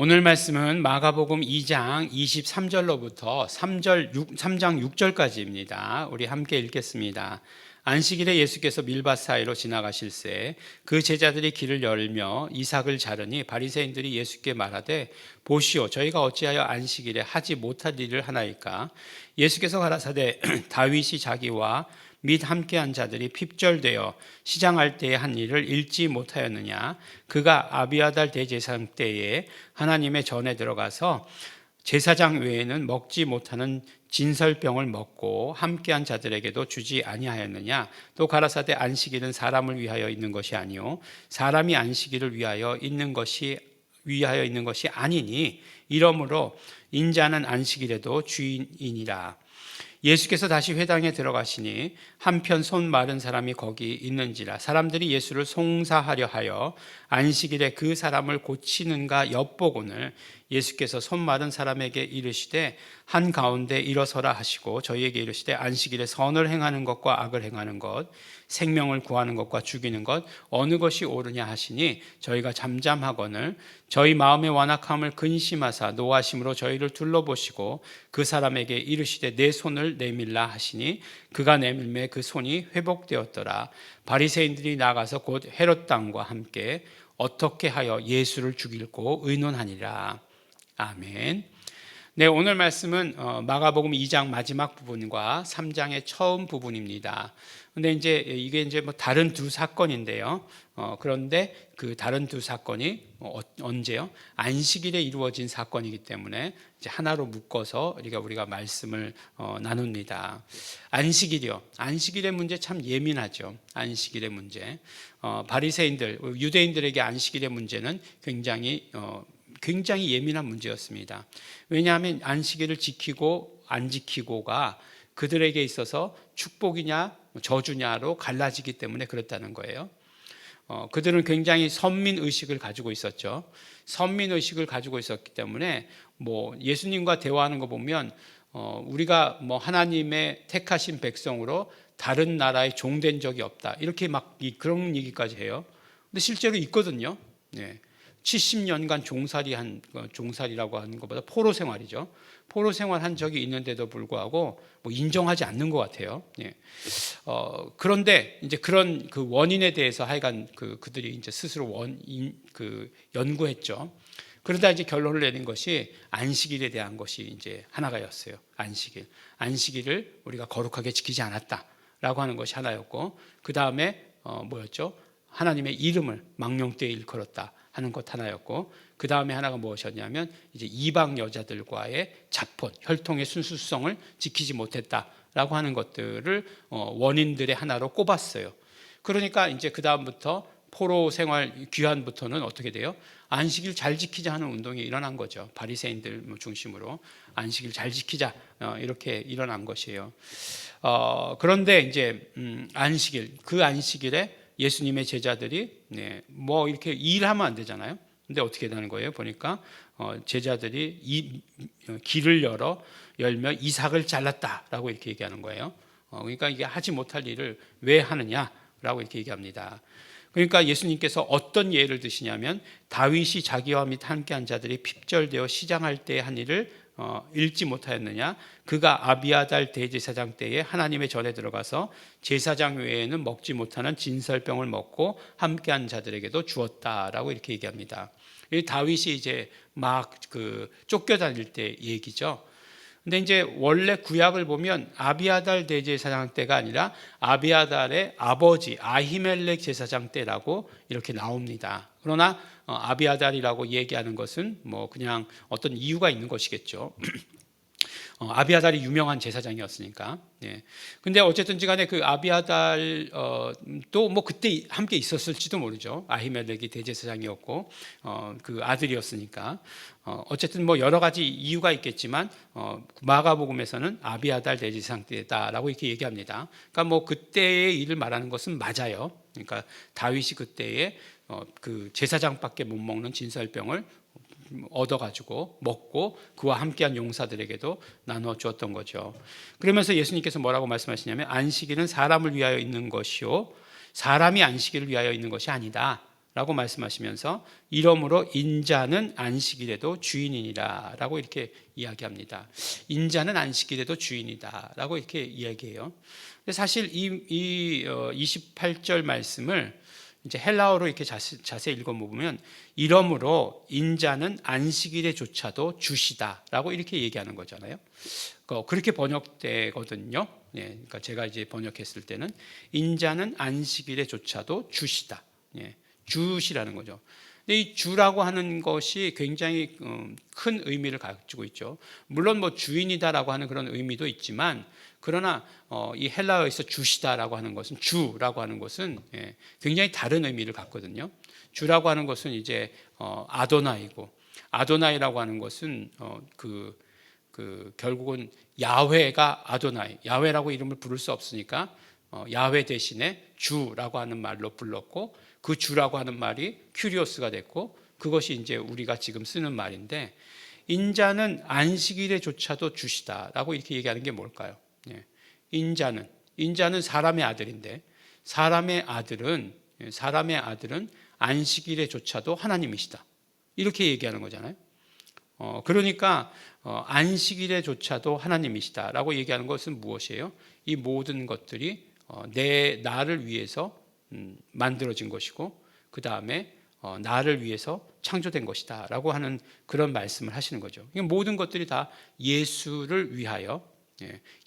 오늘 말씀은 마가복음 2장 23절로부터 3장 6절까지입니다. 우리 함께 읽겠습니다. 안식일에 예수께서 밀밭 사이로 지나가실새 그 제자들이 길을 열며 이삭을 자르니 바리새인들이 예수께 말하되 보시오 저희가 어찌하여 안식일에 하지 못할 일을 하나이까. 예수께서 가라사대 다윗이 자기와 및 함께한 자들이 핍절되어 시장할 때에 한 일을 읽지 못하였느냐. 그가 아비아달 대제사장 때에 하나님의 전에 들어가서 제사장 외에는 먹지 못하는 진설병을 먹고 함께한 자들에게도 주지 아니하였느냐. 또 가라사대 안식일은 사람을 위하여 있는 것이 아니요 사람이 안식일을 위하여 있는 것이 아니니 이러므로 인자는 안식일에도 주인이니라. 예수께서 다시 회당에 들어가시니 한편 손 마른 사람이 거기 있는지라. 사람들이 예수를 송사하려 하여 안식일에 그 사람을 고치는가 엿보고는 예수께서 손 마른 사람에게 이르시되 한가운데 일어서라 하시고 저희에게 이르시되 안식일에 선을 행하는 것과 악을 행하는 것, 생명을 구하는 것과 죽이는 것 어느 것이 옳으냐 하시니 저희가 잠잠하거늘 저희 마음의 완악함을 근심하사 노하심으로 저희를 둘러보시고 그 사람에게 이르시되 내 손을 내밀라 하시니 그가 내밀매 그 손이 회복되었더라. 바리새인들이 나가서 곧 헤롯 당과 함께 어떻게 하여 예수를 죽일고 의논하니라. 아멘. 네, 오늘 말씀은 마가복음 2장 마지막 부분과 3장의 처음 부분입니다. 근데 이게 뭐 다른 두 사건인데요. 그런데 그 다른 두 사건이 언제요? 안식일에 이루어진 사건이기 때문에 이제 하나로 묶어서 우리가 말씀을 나눕니다. 안식일이요. 안식일의 문제 참 예민하죠. 안식일의 문제. 바리새인들, 유대인들에게 안식일의 문제는 굉장히 예민한 문제였습니다. 왜냐하면 안식일을 지키고 안 지키고가 그들에게 있어서 축복이냐 저주냐로 갈라지기 때문에 그렇다는 거예요. 그들은 굉장히 선민의식을 가지고 있었죠. 선민의식을 가지고 있었기 때문에 뭐 예수님과 대화하는 거 보면 우리가 뭐 하나님의 택하신 백성으로 다른 나라에 종된 적이 없다. 이렇게 막 그런 얘기까지 해요. 근데 실제로 있거든요. 네. 70년간 종살이라고 하는 것보다 포로 생활이죠. 포로 생활한 적이 있는데도 불구하고 뭐 인정하지 않는 것 같아요. 예. 그런데 이제 그런 그 원인에 대해서 하여간 그들이 이제 스스로 연구했죠. 그러다 이제 결론을 내린 것이 안식일에 대한 것이 이제 하나가였어요. 안식일을 우리가 거룩하게 지키지 않았다라고 하는 것이 하나였고, 그 다음에 뭐였죠? 하나님의 이름을 망령되이 일컬었다 하는 것 하나였고, 그 다음에 하나가 무엇이었냐면 이제 이방 여자들과의 자폰, 혈통의 순수성을 지키지 못했다라고 하는 것들을 원인들의 하나로 꼽았어요. 그러니까 이제 그 다음부터 포로 생활 귀환부터는 어떻게 돼요? 안식일 잘 지키자 하는 운동이 일어난 거죠. 바리새인들 중심으로 안식일 잘 지키자 이렇게 일어난 것이에요. 그런데 이제 안식일에 예수님의 제자들이 뭐 이렇게 일하면 안 되잖아요. 근데 어떻게 되는 거예요? 보니까 제자들이 길을 열며 이삭을 잘랐다라고 이렇게 얘기하는 거예요. 그러니까 이게 하지 못할 일을 왜 하느냐라고 이렇게 얘기합니다. 그러니까 예수님께서 어떤 예를 드시냐면 다윗이 자기와 및 함께한 자들이 핍절되어 시장할 때에 한 일을 읽지 못하였느냐. 그가 아비아달 대제사장 때에 하나님의 전에 들어가서 제사장 외에는 먹지 못하는 진설병을 먹고 함께한 자들에게도 주었다라고 이렇게 얘기합니다. 이 다윗이 이제 막 쫓겨다닐 때 얘기죠. 근데 이제 원래 구약을 보면 아비아달 대제사장 때가 아니라 아비아달의 아버지 아히멜렉 제사장 때라고 이렇게 나옵니다. 그러나 아비아달이라고 얘기하는 것은 뭐 그냥 어떤 이유가 있는 것이겠죠. 아비아달이 유명한 제사장이었으니까. 예. 근데 어쨌든지 간에 그 아비아달 또 뭐 그때 함께 있었을지도 모르죠. 아히멜렉이 대제사장이었고 그 아들이었으니까. 어쨌든 뭐 여러 가지 이유가 있겠지만 마가복음에서는 아비아달 대제사장 때다라고 이렇게 얘기합니다. 그러니까 뭐 그때의 일을 말하는 것은 맞아요. 그러니까 다윗이 그때에 그 제사장밖에 못 먹는 진설병을 얻어가지고 먹고 그와 함께한 용사들에게도 나누어 주었던 거죠. 그러면서 예수님께서 뭐라고 말씀하시냐면 안식일은 사람을 위하여 있는 것이요 사람이 안식일을 위하여 있는 것이 아니다 라고 말씀하시면서 이러므로 인자는 안식일에도 주인이니라 라고 이렇게 이야기합니다. 인자는 안식일에도 주인이다 라고 이렇게 이야기해요. 근데 사실 이 28절 말씀을 이제 헬라어로 이렇게 자세히 읽어보면 이러므로 인자는 안식일에조차도 주시다라고 이렇게 얘기하는 거잖아요. 그렇게 번역되거든요. 예, 그러니까 제가 이제 번역했을 때는 인자는 안식일에조차도 주시다. 예, 주시라는 거죠. 근데 이 주라고 하는 것이 굉장히 큰 의미를 가지고 있죠. 물론 뭐 주인이다라고 하는 그런 의미도 있지만 그러나 이 헬라어에서 주시다라고 하는 것은 주라고 하는 것은 굉장히 다른 의미를 갖거든요. 주라고 하는 것은 이제 아도나이고 아도나이라고 하는 것은 결국은 야훼가 아도나이, 야훼라고 이름을 부를 수 없으니까 야훼 대신에 주라고 하는 말로 불렀고 그 주라고 하는 말이 큐리오스가 됐고 그것이 이제 우리가 지금 쓰는 말인데 인자는 안식일에조차도 주시다라고 이렇게 얘기하는 게 뭘까요? 인자는 사람의 아들인데 사람의 아들은 안식일에조차도 하나님이시다 이렇게 얘기하는 거잖아요. 그러니까 안식일에조차도 하나님이시다라고 얘기하는 것은 무엇이에요? 이 모든 것들이 나를 위해서 만들어진 것이고 그 다음에 나를 위해서 창조된 것이다 라고 하는 그런 말씀을 하시는 거죠. 모든 것들이 다 예수를 위하여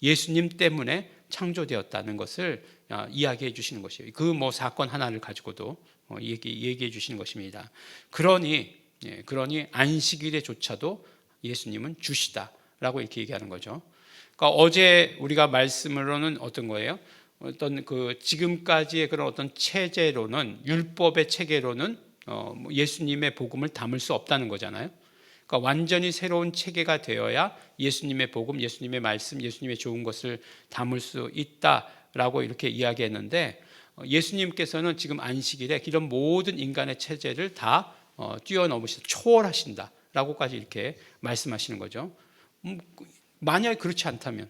예수님 때문에 창조되었다는 것을 이야기해 주시는 것이에요. 그 사건 하나를 가지고도 얘기해 주시는 것입니다. 그러니 안식일에조차도 예수님은 주시다라고 이렇게 얘기하는 거죠. 그러니까 어제 우리가 말씀으로는 어떤 거예요? 어떤 지금까지의 그런 어떤 체제로는 율법의 체계로는 예수님의 복음을 담을 수 없다는 거잖아요. 그러니까 완전히 새로운 체계가 되어야 예수님의 복음, 예수님의 말씀, 예수님의 좋은 것을 담을 수 있다라고 이렇게 이야기했는데 예수님께서는 지금 안식일에 이런 모든 인간의 체제를 다 뛰어넘으시다, 초월하신다라고까지 이렇게 말씀하시는 거죠. 만약에 그렇지 않다면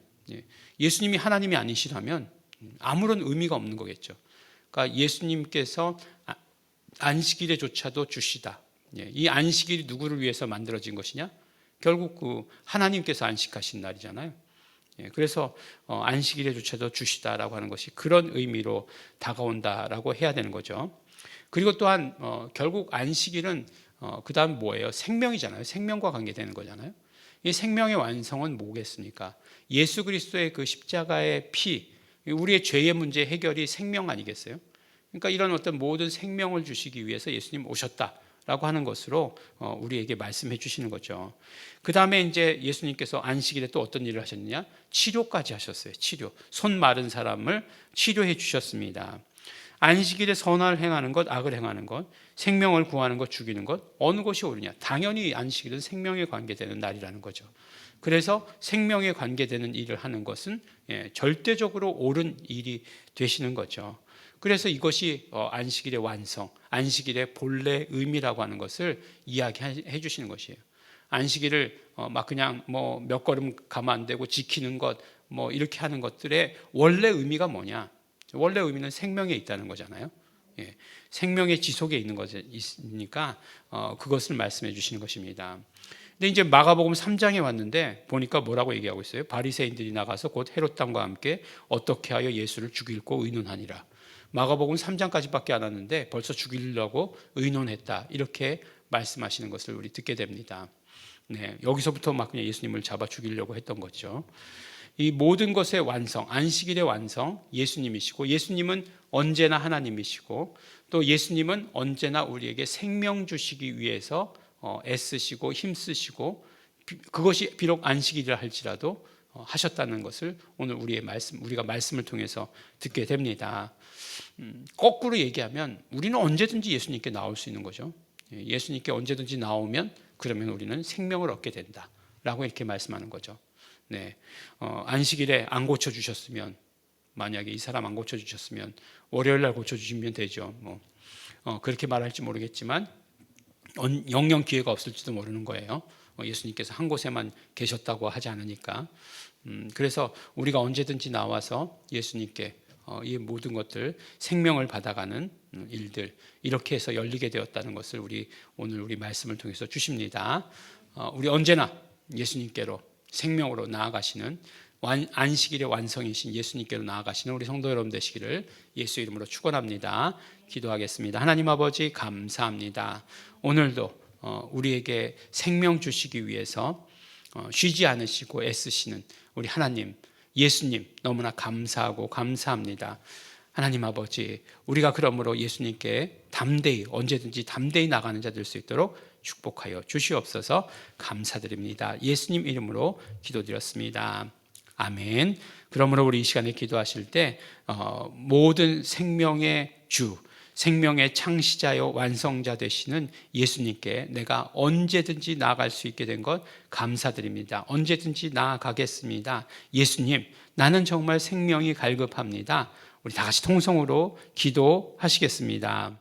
예수님이 하나님이 아니시라면 아무런 의미가 없는 거겠죠. 그러니까 예수님께서 안식일에조차도 주시다. 이 안식일이 누구를 위해서 만들어진 것이냐? 결국 하나님께서 안식하신 날이잖아요. 그래서 안식일에조차도 주시다라고 하는 것이 그런 의미로 다가온다라고 해야 되는 거죠. 그리고 또한 결국 안식일은 그 다음 뭐예요? 생명이잖아요. 생명과 관계되는 거잖아요. 이 생명의 완성은 뭐겠습니까? 예수 그리스도의 그 십자가의 피, 우리의 죄의 문제 해결이 생명 아니겠어요? 그러니까 이런 어떤 모든 생명을 주시기 위해서 예수님 오셨다라고 하는 것으로 우리에게 말씀해 주시는 거죠. 그 다음에 이제 예수님께서 안식일에 또 어떤 일을 하셨느냐? 치료까지 하셨어요. 치료. 손 마른 사람을 치료해 주셨습니다. 안식일에 선을 행하는 것, 악을 행하는 것, 생명을 구하는 것, 죽이는 것, 어느 것이 옳으냐? 당연히 안식일은 생명에 관계되는 날이라는 거죠. 그래서 생명에 관계되는 일을 하는 것은 절대적으로 옳은 일이 되시는 거죠. 그래서 이것이 안식일의 완성, 안식일의 본래 의미라고 하는 것을 이야기해 주시는 것이에요. 안식일을 막 그냥 몇 걸음 가면 안 되고 지키는 것, 이렇게 하는 것들의 원래 의미가 뭐냐? 원래 의미는 생명에 있다는 거잖아요. 생명의 지속에 있는 것이니까 그것을 말씀해 주시는 것입니다. 근데 이제 마가복음 3장에 왔는데 보니까 뭐라고 얘기하고 있어요? 바리새인들이 나가서 곧 헤롯 당과 함께 어떻게 하여 예수를 죽이고 의논하니라. 마가복음 3장까지밖에 안 왔는데 벌써 죽이려고 의논했다. 이렇게 말씀하시는 것을 우리 듣게 됩니다. 여기서부터 막 그냥 예수님을 잡아 죽이려고 했던 거죠. 이 모든 것의 완성, 안식일의 완성, 예수님이시고 예수님은 언제나 하나님이시고 또 예수님은 언제나 우리에게 생명 주시기 위해서 애쓰시고 힘쓰시고 그것이 비록 안식일이라 할지라도 하셨다는 것을 오늘 우리가 말씀을 통해서 듣게 됩니다. 거꾸로 얘기하면 우리는 언제든지 예수님께 나올 수 있는 거죠. 예수님께 언제든지 나오면 그러면 우리는 생명을 얻게 된다라고 이렇게 말씀하는 거죠. 안식일에 안 고쳐주셨으면 만약에 이 사람 안 고쳐주셨으면 월요일날 고쳐주시면 되죠. 그렇게 말할지 모르겠지만 영영 기회가 없을지도 모르는 거예요. 예수님께서 한 곳에만 계셨다고 하지 않으니까. 그래서 우리가 언제든지 나와서 예수님께 이 모든 것들 생명을 받아가는 일들 이렇게 해서 열리게 되었다는 것을 오늘 우리 말씀을 통해서 주십니다. 우리 언제나 예수님께로 생명으로 나아가시는 안식일의 완성이신 예수님께로 나아가시는 우리 성도 여러분 되시기를 예수 이름으로 축원합니다. 기도하겠습니다. 하나님 아버지 감사합니다. 오늘도 우리에게 생명 주시기 위해서 쉬지 않으시고 애쓰시는 우리 하나님 예수님 너무나 감사하고 감사합니다. 하나님 아버지 우리가 그러므로 예수님께 담대히 언제든지 담대히 나가는 자 될 수 있도록 축복하여 주시옵소서. 감사드립니다. 예수님 이름으로 기도드렸습니다. 아멘. 그러므로 우리 이 시간에 기도하실 때 모든 생명의 주 생명의 창시자요 완성자 되시는 예수님께 내가 언제든지 나아갈 수 있게 된 것 감사드립니다. 언제든지 나아가겠습니다. 예수님 나는 정말 생명이 갈급합니다. 우리 다 같이 통성으로 기도하시겠습니다.